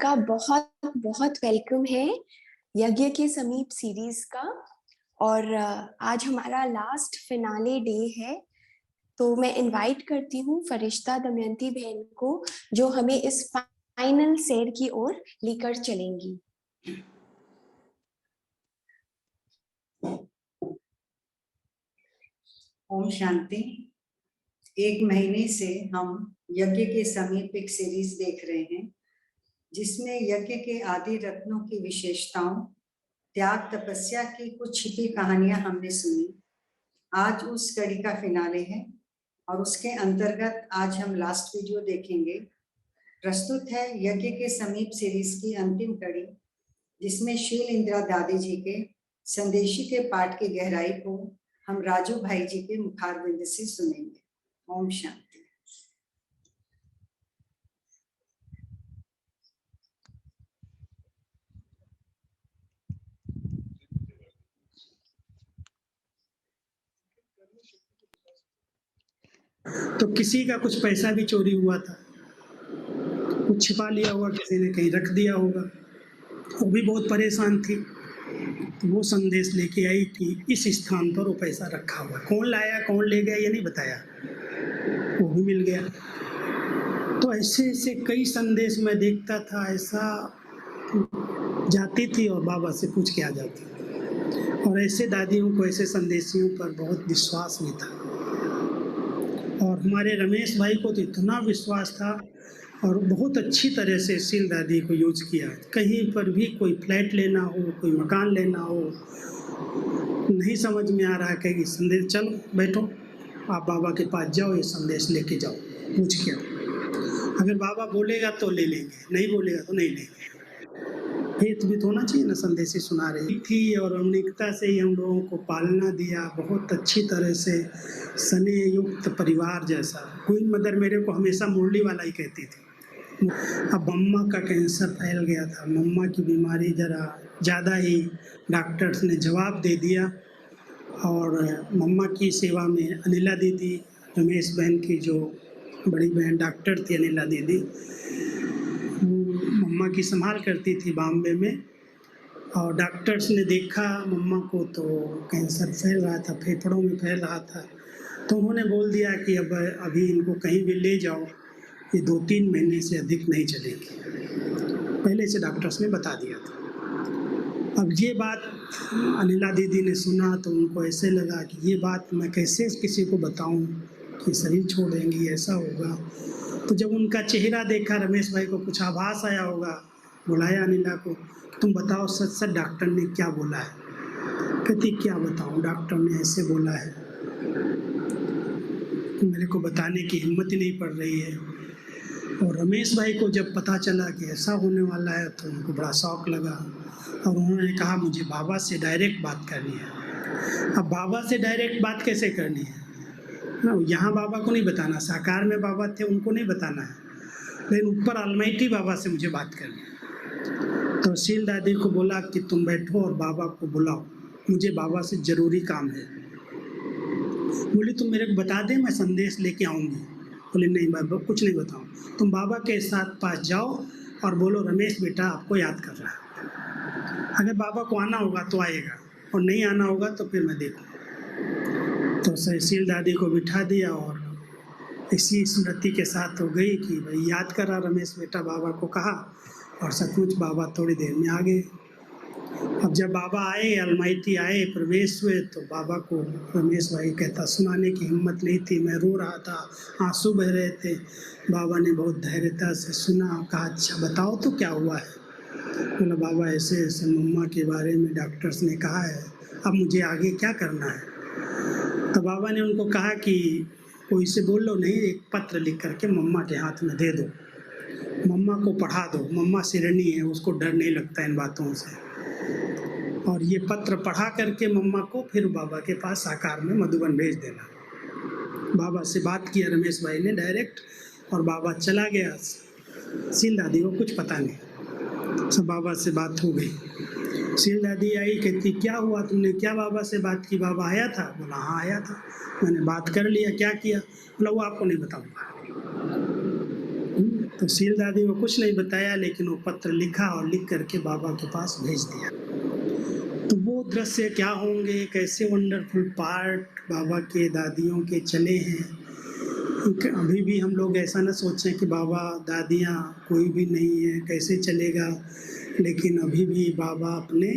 सबका बहुत बहुत वेलकम है यज्ञ के समीप सीरीज का। और आज हमारा लास्ट फिनाले डे है, तो मैं इनवाइट करती हूँ फरिश्ता दमयंती बहन को, जो हमें इस फाइनल सैर की ओर लेकर चलेंगी। ओम शांति। एक महीने से हम यज्ञ के समीप एक सीरीज देख रहे हैं, जिसमें यज्ञ के आदि रत्नों की विशेषताओं, त्याग, तपस्या की कुछ छिपी कहानियां हमने सुनी। आज उस कड़ी का फिनाले है और उसके अंतर्गत आज हम लास्ट वीडियो देखेंगे। प्रस्तुत है यज्ञ के समीप सीरीज की अंतिम कड़ी, जिसमें शील इंदिरा दादी जी के संदेशी के पाठ की गहराई को हम राजू भाई जी के मुखारबिंद से सुनेंगे। ओम शांति। तो किसी का कुछ पैसा भी चोरी हुआ था, कुछ छिपा लिया होगा, किसी ने कहीं रख दिया होगा, वो भी बहुत परेशान थी। तो वो संदेश लेके आई कि इस स्थान पर वो पैसा रखा हुआ। कौन लाया कौन ले गया ये नहीं बताया, वो भी मिल गया। तो ऐसे ऐसे कई संदेश मैं देखता था, ऐसा जाती थी और बाबा से पूछ के आ जाती थी। और ऐसे दादियों को, ऐसे संदेशियों पर बहुत विश्वास भी था। और हमारे रमेश भाई को तो इतना विश्वास था और बहुत अच्छी तरह से शील दादी को यूज किया। कहीं पर भी कोई फ्लैट लेना हो, कोई मकान लेना हो, नहीं समझ में आ रहा कि संदेश, चलो बैठो आप बाबा के पास जाओ, ये संदेश लेके जाओ, पूछ के। अगर बाबा बोलेगा तो ले लेंगे, नहीं बोलेगा तो नहीं लेंगे। हित भी तो होना चाहिए ना, संदेशी सुना रही थी और अमनिकता से ही हम लोगों को पालना दिया, बहुत अच्छी तरह से स्नेह युक्त परिवार जैसा। क्वीन मदर मेरे को हमेशा मुरली वाला ही कहती थी। अब मम्मा का कैंसर फैल गया था, मम्मा की बीमारी ज़रा ज़्यादा ही डॉक्टर्स ने जवाब दे दिया। और मम्मा की सेवा में अनिला दीदी, रमेश बहन की जो बड़ी बहन डॉक्टर थी अनिला दीदी, मम्मा की संभाल करती थी बॉम्बे में। और डॉक्टर्स ने देखा मम्मा को तो कैंसर फैल रहा था, फेफड़ों में फैल रहा था। तो उन्होंने बोल दिया कि अब अभी इनको कहीं भी ले जाओ, ये 2-3 महीने से अधिक नहीं चलेगी, पहले से डॉक्टर्स ने बता दिया था। अब ये बात अनिला दीदी ने सुना तो उनको ऐसे लगा कि ये बात मैं कैसे किसी को बताऊं कि शरीर छोड़ेंगी, ऐसा होगा। तो जब उनका चेहरा देखा, रमेश भाई को कुछ आभास आया होगा, बुलाया अनिला को, तुम बताओ सच सच डॉक्टर ने क्या बोला है। कहती क्या बताऊं, डॉक्टर ने ऐसे बोला है, मेरे को बताने की हिम्मत ही नहीं पड़ रही है। और रमेश भाई को जब पता चला कि ऐसा होने वाला है तो उनको बड़ा शौक लगा और उन्होंने कहा मुझे बाबा से डायरेक्ट बात करनी है। अब बाबा से डायरेक्ट बात कैसे करनी है, यहाँ बाबा को नहीं बताना, साकार में बाबा थे उनको नहीं बताना है, लेकिन ऊपर अलमाइटी बाबा से मुझे बात करनी है। तो शील दादी को बोला कि तुम बैठो और बाबा को बुलाओ, मुझे बाबा से ज़रूरी काम है। बोली तुम मेरे को बता दे, मैं संदेश लेके आऊँगी। बोले नहीं बाबा कुछ नहीं बताऊँ, तुम बाबा के साथ पास जाओ और बोलो रमेश बेटा आपको याद कर रहा है। अगर बाबा को आना होगा तो आएगा और नहीं आना होगा तो फिर मैं देखूँ। तो शील दादी को बिठा दिया और इसी स्मृति के साथ हो गई कि भाई याद करा रमेश बेटा, बाबा को कहा और सचमुच बाबा थोड़ी देर में आ गए। अब जब बाबा आए, अलमाइटी आए, प्रवेश हुए, तो बाबा को रमेश भाई कहता सुनाने की हिम्मत नहीं थी, मैं रो रहा था, आंसू बह रहे थे। बाबा ने बहुत धैर्यता से सुना, कहा अच्छा बताओ तो क्या हुआ है। बोला बाबा ऐसे ऐसे मम्मा के बारे में डॉक्टर्स ने कहा है, अब मुझे आगे क्या करना है। तो बाबा ने उनको कहा कि कोई से बोल लो नहीं, एक पत्र लिख करके मम्मा के हाथ में दे दो, मम्मा को पढ़ा दो, मम्मा सिरनी है, उसको डर नहीं लगता इन बातों से। और ये पत्र पढ़ा करके मम्मा को फिर बाबा के पास साकार में मधुबन भेज देना। बाबा से बात किया रमेश भाई ने डायरेक्ट और बाबा चला गया। शील दादी को कुछ पता नहीं, सब बाबा से बात हो गई। शील दादी आई, कहती क्या हुआ, तुमने क्या बाबा से बात की, बाबा आया था। बोला हाँ आया था, मैंने बात कर लिया, क्या किया। बोला वो आपको नहीं बताऊंगा। तो तो सील दादी को कुछ नहीं बताया, लेकिन वो पत्र लिखा और लिख करके बाबा के पास भेज दिया। तो वो दृश्य क्या होंगे, कैसे वंडरफुल पार्ट बाबा के दादियों के चले हैं। अभी भी हम लोग ऐसा ना सोचें कि बाबा दादियाँ कोई भी नहीं है, कैसे चलेगा, लेकिन अभी भी बाबा अपने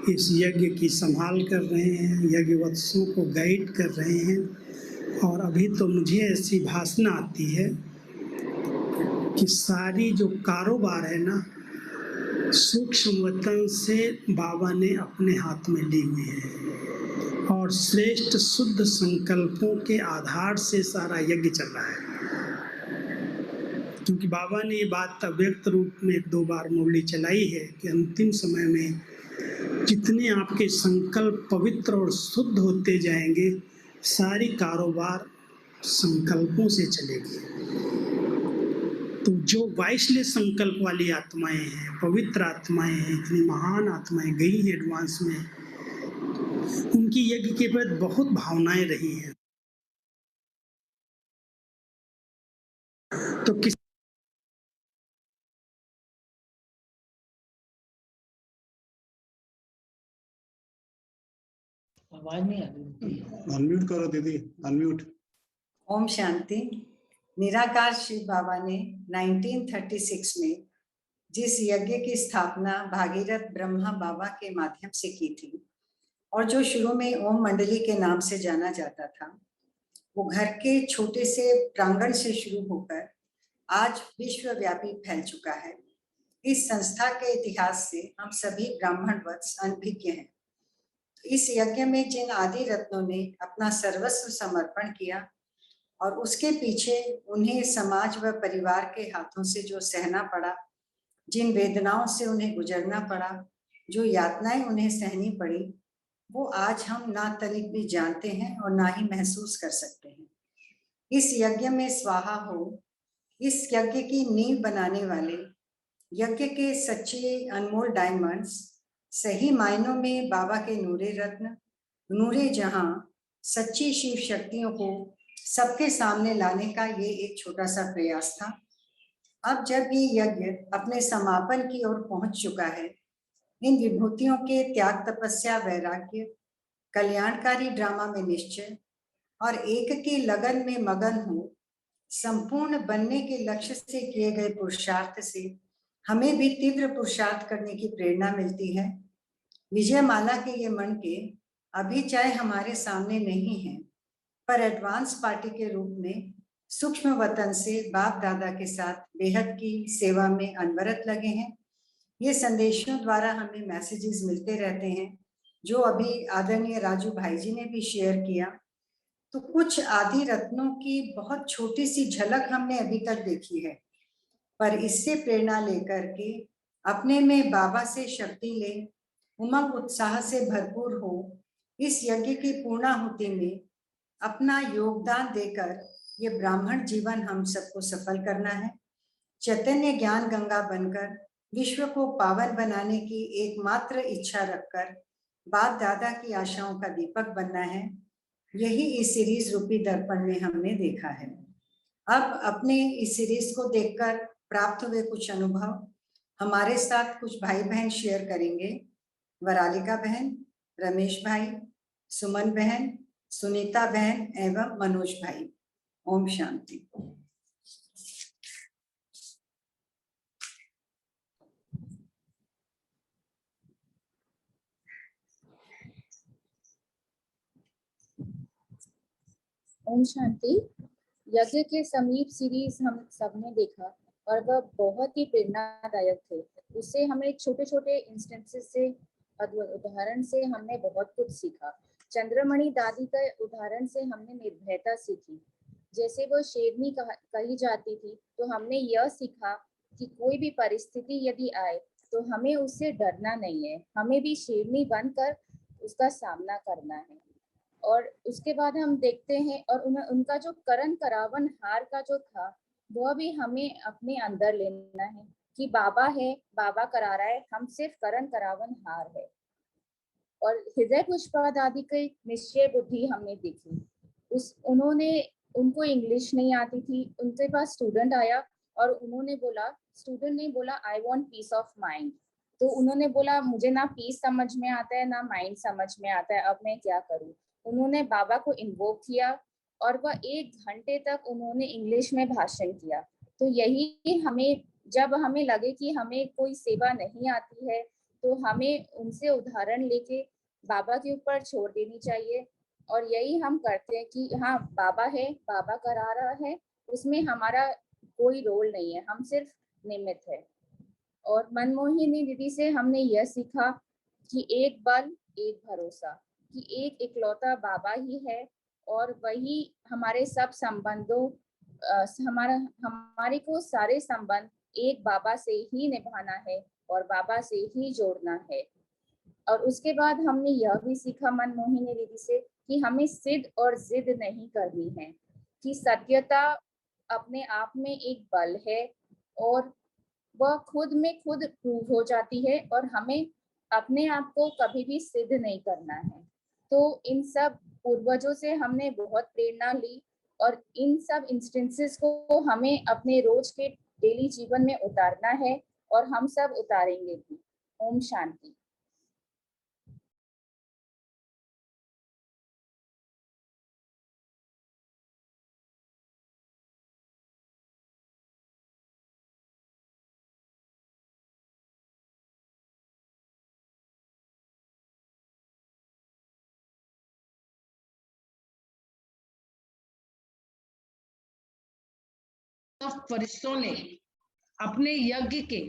इस यज्ञ की संभाल कर रहे हैं, यज्ञवत्सों को गाइड कर रहे हैं। और अभी तो मुझे ऐसी भाषण आती है कि सारी जो कारोबार है ना, सूक्ष्म वतन से बाबा ने अपने हाथ में ली हुई है और श्रेष्ठ शुद्ध संकल्पों के आधार से सारा यज्ञ चल रहा है। क्योंकि बाबा ने ये बात अव्यक्त रूप में 1-2 बार मुरली चलाई है कि अंतिम समय में जितने आपके संकल्प पवित्र और शुद्ध होते जाएंगे, सारी कारोबार संकल्पों से चलेगी। तो जो वाइसले संकल्प वाली आत्माएं हैं, पवित्र आत्माएं हैं, इतनी महान आत्माएं गई हैं एडवांस में, उनकी यज्ञ के प्रति बहुत भावनाएं रही हैं। तो किस आवाज नहीं आ रही। अनम्यूट करो दीदी, अनम्यूट। ओम शांति। निराकार शिव बाबा ने 1936 में जिस यज्ञ की स्थापना भागीरथ ब्रह्मा बाबा के माध्यम से की थी और जो शुरू में ओम मंडली के नाम से जाना जाता था, वो घर के छोटे से प्रांगण से शुरू होकर आज विश्वव्यापी फैल चुका है। इस संस्था के इतिहास से हम सभी ब्राह्मण वत्स अनभिज्ञ हैं। इस यज्ञ में जिन आदि रत्नों ने अपना सर्वस्व समर्पण किया और उसके पीछे उन्हें समाज व परिवार के हाथों से जो सहना पड़ा, जिन वेदनाओं से उन्हें गुजरना पड़ा, जो यातनाएं उन्हें सहनी पड़ी, वो आज हम ना तनिक भी जानते हैं और ना ही महसूस कर सकते हैं। इस यज्ञ में स्वाहा हो, इस यज्ञ की नींव बनाने वाले, यज्ञ के सच्चे अनमोल डायमंड्स, सही मायनों में बाबा के नूरे रत्न, नूरे जहां, सच्ची शिव शक्तियों को सबके सामने लाने का ये एक छोटा सा प्रयास था। अब जब ये यज्ञ अपने समापन की ओर पहुंच चुका है, इन विभूतियों के त्याग, तपस्या, वैराग्य, कल्याणकारी ड्रामा में निश्चय और एक की लगन में मगन हो, संपूर्ण बनने के लक्ष्य से किए गए पुरुषार्थ से हमें भी तीव्र पुरुषार्थ करने की प्रेरणा मिलती है। विजय माला के ये मणके अभी चाहे हमारे सामने नहीं है, पर एडवांस पार्टी के रूप में सूक्ष्म वतन से बाप दादा के साथ बेहद की सेवा में अनवरत लगे हैं। ये संदेशों द्वारा हमें मैसेजेस मिलते रहते हैं, जो अभी आदरणीय राजू भाई जी ने भी शेयर किया। तो कुछ आदि रत्नों की बहुत छोटी सी झलक हमने अभी तक देखी है, पर इससे प्रेरणा लेकर के अपने में बाबा से शक्ति ले, उमंग उत्साह से भरपूर हो, इस यज्ञ की पूर्णाहुति में अपना योगदान देकर ये ब्राह्मण जीवन हम सबको सफल करना है। चैतन्य ज्ञान गंगा बनकर विश्व को पावन बनाने की एकमात्र इच्छा रखकर बाप दादा की आशाओं का दीपक बनना है। यही इस सीरीज रूपी दर्पण में हमने देखा है। अब अपने इस सीरीज को देखकर प्राप्त हुए कुछ अनुभव हमारे साथ कुछ भाई बहन शेयर करेंगे। वरालिका बहन, रमेश भाई, सुमन बहन, सुनीता बहन एवं मनोज भाई। ओम शांति। ओम शांति। यज्ञ के समीप सीरीज हम सबने देखा और वह बहुत ही प्रेरणादायक थे। उससे हमें छोटे छोटे इंस्टेंसेस से, उदाहरण से हमने बहुत कुछ सीखा। चंद्रमणि दादी का उदाहरण से हमने निर्भयता सीखी। जैसे वो शेरनी कही जाती थी, तो हमने यह सीखा कि कोई भी परिस्थिति यदि आए तो हमें उससे डरना नहीं है, हमें भी शेरनी बनकर उसका सामना करना है। और उसके बाद हम देखते हैं और उनका जो करण करावन हार का जो था, वह भी हमें अपने अंदर लेना है कि बाबा है, बाबा करा रहा है, हम सिर्फ करण करावन हार है। और हृदय पुष्पा दादी की निश्चय बुद्धि हमने देखी। उनको इंग्लिश नहीं आती थी, उनके पास स्टूडेंट आया और उन्होंने बोला, स्टूडेंट ने बोला I want piece of mind. तो उन्होंने बोला मुझे ना पीस समझ में आता है ना माइंड समझ में आता है, अब मैं क्या करूं। उन्होंने बाबा को इन्वोक किया और वह 1 घंटे तक उन्होंने इंग्लिश में भाषण किया। तो यही हमें, जब हमें लगे कि हमें कोई सेवा नहीं आती है तो हमें उनसे उदाहरण लेके बाबा के ऊपर छोड़ देनी चाहिए। और यही हम करते हैं कि हाँ बाबा है, बाबा करा रहा है, उसमें हमारा कोई रोल नहीं है, हम सिर्फ निमित्त है। और मनमोहिनी दीदी से हमने यह सीखा कि एक बल एक भरोसा, कि एक इकलौता बाबा ही है और वही हमारे सब संबंधों हमारे को सारे संबंध एक बाबा से ही निभाना है और बाबा से ही जोड़ना है। और उसके बाद हमने यह भी सीखा मनमोहिनी दीदी से कि हमें सिद्ध और जिद नहीं करनी है, कि सत्यता अपने आप में एक बल है और वह खुद में खुद प्रूव हो जाती है और हमें अपने आप को कभी भी सिद्ध नहीं करना है। तो इन सब पूर्वजों से हमने बहुत प्रेरणा ली और इन सब इंस्टेंसेस को हमें अपने रोज के डेली जीवन में उतारना है और हम सब उतारेंगे भी। ओम शांति। फरिश्तों ने अपने यज्ञ के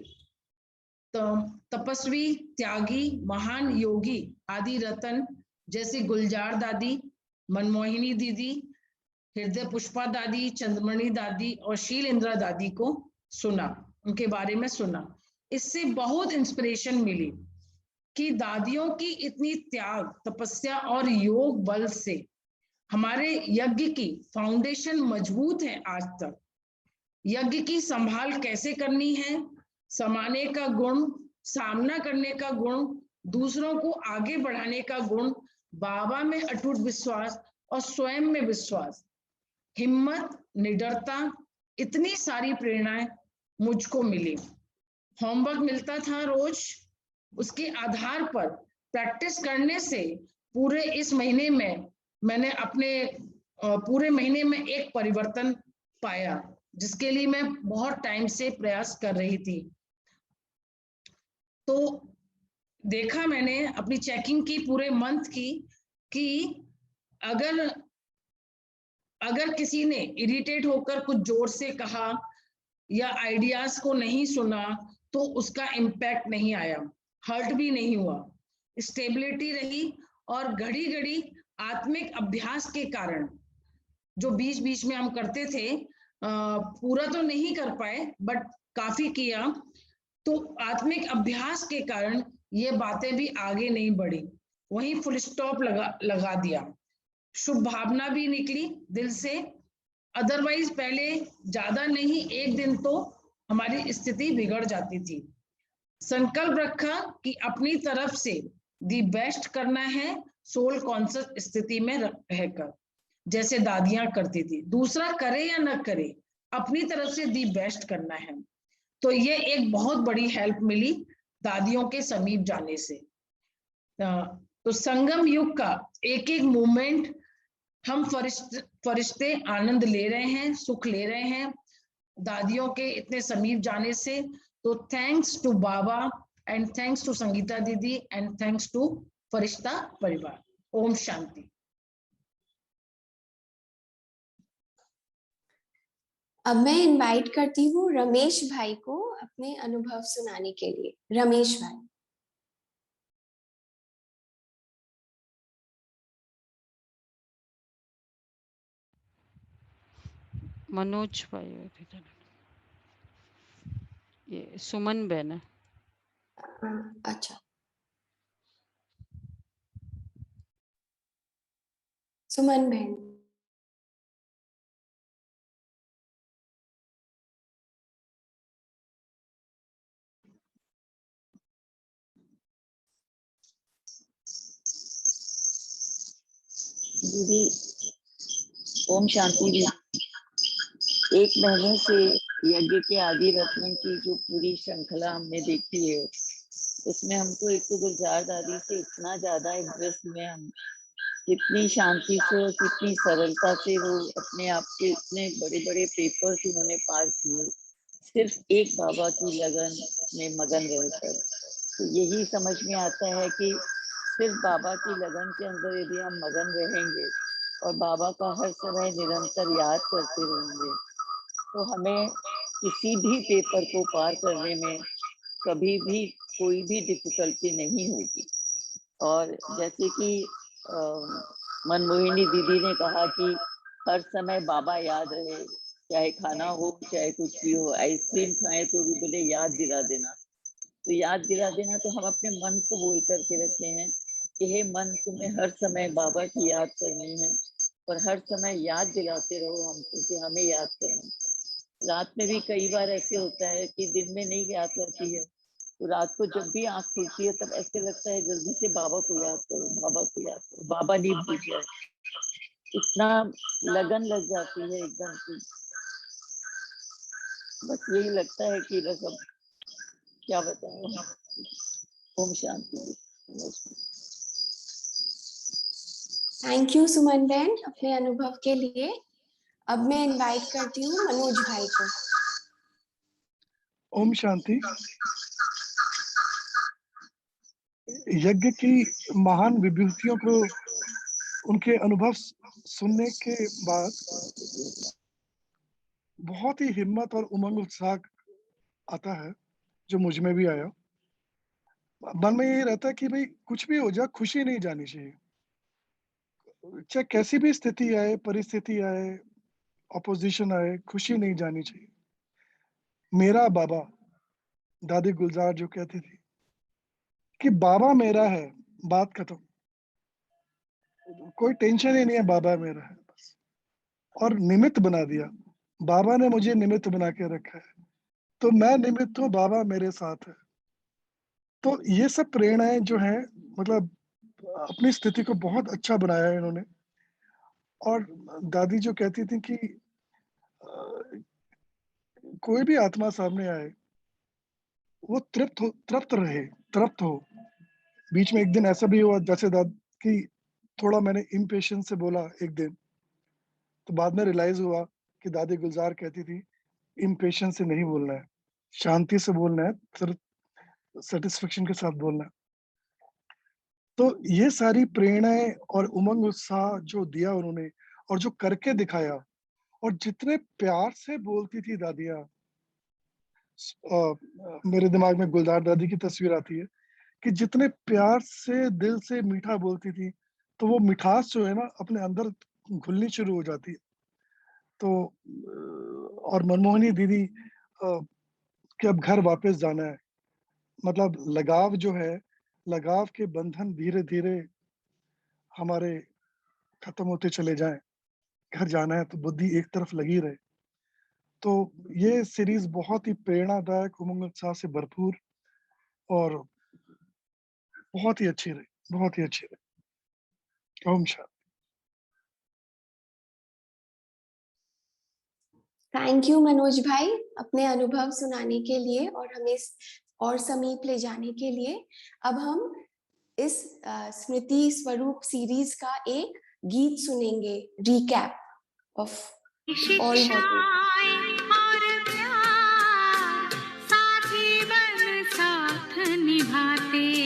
तपस्वी, त्यागी, महान योगी आदि रतन जैसे गुलजार दादी, मनमोहिनी दीदी, हृदय पुष्पा दादी, चंद्रमणि दादी और शील इंद्रा दादी को सुना, उनके बारे में सुना। इससे बहुत इंस्पिरेशन मिली कि दादियों की इतनी त्याग, तपस्या और योग बल से हमारे यज्ञ की फाउंडेशन मजबूत है। आज तक यज्ञ की संभाल कैसे करनी है, समाने का गुण, सामना करने का गुण, दूसरों को आगे बढ़ाने का गुण, बाबा में अटूट विश्वास और स्वयं में विश्वास, हिम्मत, निडरता, इतनी सारी प्रेरणाएं मुझको मिली। होमवर्क मिलता था रोज, उसके आधार पर प्रैक्टिस करने से पूरे इस महीने में मैंने अपने पूरे महीने में एक परिवर्तन पाया, जिसके लिए मैं बहुत टाइम से प्रयास कर रही थी। तो देखा मैंने अपनी चेकिंग की पूरे मंथ की कि अगर किसी ने इरिटेट होकर कुछ जोर से कहा या आइडियाज को नहीं सुना तो उसका इम्पैक्ट नहीं आया, हर्ट भी नहीं हुआ, स्टेबिलिटी रही। और घड़ी घड़ी आत्मिक अभ्यास के कारण जो बीच बीच में हम करते थे, पूरा तो नहीं कर पाए बट काफी किया, तो आत्मिक अभ्यास के कारण ये बातें भी आगे नहीं बढ़ी, वहीं फुल स्टॉप लगा दिया। शुभ भावना भी निकली दिल से, अदरवाइज पहले ज्यादा नहीं 1 दिन तो हमारी स्थिति बिगड़ जाती थी। संकल्प रखा कि अपनी तरफ से दी बेस्ट करना है, सोल कॉन्शियस स्थिति में रहकर, जैसे दादियां करती थी। दूसरा करे या न करे, अपनी तरफ से दी बेस्ट करना है। तो ये एक बहुत बड़ी हेल्प मिली दादियों के समीप जाने से। तो संगम युग का एक एक मोमेंट हम फरिश्ते आनंद ले रहे हैं, सुख ले रहे हैं दादियों के इतने समीप जाने से। तो थैंक्स टू बाबा एंड थैंक्स टू संगीता दीदी एंड थैंक्स टू फरिश्ता परिवार। ओम शांति। अब मैं इनवाइट करती हूँ रमेश भाई को अपने अनुभव सुनाने के लिए। रमेश भाई। मनोज भाई, ये सुमन बहन है। अच्छा, सुमन बहन। दीदी ओम शांति जी। एक महीने से यज्ञ के आदि रत्नों की जो पूरी श्रृंखला हमने देखी है, उसमें हमको एक तो गुलजार दादी से इतना ज्यादा इंटरेस्ट में हम कितनी शांति से और कितनी सरलता से वो अपने आप के इतने बड़े बड़े पेपर्स उन्होंने पार किए, सिर्फ एक बाबा की लगन में मगन रहकर। तो यही समझ में आता है कि सिर्फ बाबा की लगन के अंदर यदि हम मगन रहेंगे और बाबा का हर समय निरंतर याद करते रहेंगे, तो हमें किसी भी पेपर को पार करने में कभी भी कोई भी डिफिकल्टी नहीं होगी। और जैसे कि मनमोहिनी दीदी ने कहा कि हर समय बाबा याद रहे, चाहे खाना हो चाहे कुछ भी हो, आइसक्रीम खाएं तो भी बोले याद दिला देना। तो याद दिला देना तो हम अपने मन को बोल करके रखे हैं कि हे मन, तुम्हें हर समय बाबा की याद करनी है और हर समय याद दिलाते रहो हमको कि हमें याद करना। रात में भी कई बार ऐसे होता है कि दिन में नहीं याद करती है, तो रात को जब भी आंख खुलती है तब ऐसे लगता है जल्दी से बाबा को याद करो, बाबा को याद करो, बाबा नहीं भूल जाए। इतना लगन लग जाती है एकदम से। बस यही लगता है कि बस अब क्या बताएं। ओम शांति। थैंक यू सुमन बहन अपने अनुभव के लिए। अब मैं इनवाइट करती हूँ मनोज भाई को। ओम शांति। यज्ञ की महान विभूतियों को उनके अनुभव सुनने के बाद बहुत ही हिम्मत और उमंग उत्साह आता है, जो मुझ में भी आया। मन में ये रहता है कि भाई कुछ भी हो जाए, खुशी नहीं जानी चाहिए। चाहे कैसी भी स्थिति आए, परिस्थिति आए, अपोजिशन आए, खुशी नहीं जानी चाहिए। मेरा बाबा, दादी गुलजार जो कहती थी कि बाबा मेरा है, बात खत्म, कोई टेंशन ही नहीं है, बाबा मेरा है बस। और निमित्त बना दिया, बाबा ने मुझे निमित्त बना के रखा है, तो मैं निमित्त हूँ, बाबा मेरे साथ है। तो ये सब प्रेरणाएं जो है, मतलब अपनी स्थिति को बहुत अच्छा बनाया है इन्होंने। और दादी जो कहती थी कि कोई भी आत्मा सामने आए वो तृप्त रहे, तृप्त हो। बीच में एक दिन ऐसा भी हुआ, जैसे कि थोड़ा मैंने इम्पेशेंस से बोला एक दिन, तो बाद में रियलाइज हुआ कि दादी गुलजार कहती थी इम्पेशेंस से नहीं बोलना है, शांति से बोलना है, सेटिस्फेक्शन के साथ बोलना है। तो ये सारी प्रेरणाएं और उमंग उत्साह जो दिया उन्होंने और जो करके दिखाया, और जितने प्यार से बोलती थी दादियाँ, मेरे दिमाग में गुलजार दादी की तस्वीर आती है कि जितने प्यार से दिल से मीठा बोलती थी, तो वो मिठास जो है ना अपने अंदर घुलनी शुरू हो जाती है। तो और मनमोहनी दीदी कि अब घर वापस जाना है, मतलब लगाव जो है, लगाव के बंधन धीरे धीरे हमारे खत्म होते चले जाएं, घर जाना है तो बुद्धि एक तरफ लगी रहे। तो ये सीरीज बहुत ही प्रेरणादायक, उमंग उत्साह से भरपूर और बहुत ही अच्छी रही, बहुत ही अच्छी रही। ओम शांति। थैंक यू मनोज भाई अपने अनुभव सुनाने के लिए और हमें और समीप ले जाने के लिए। अब हम इस स्मृति स्वरूप सीरीज का एक गीत सुनेंगे, रिकैप ऑफ ऑल और प्यार साथी बन साथ निभाते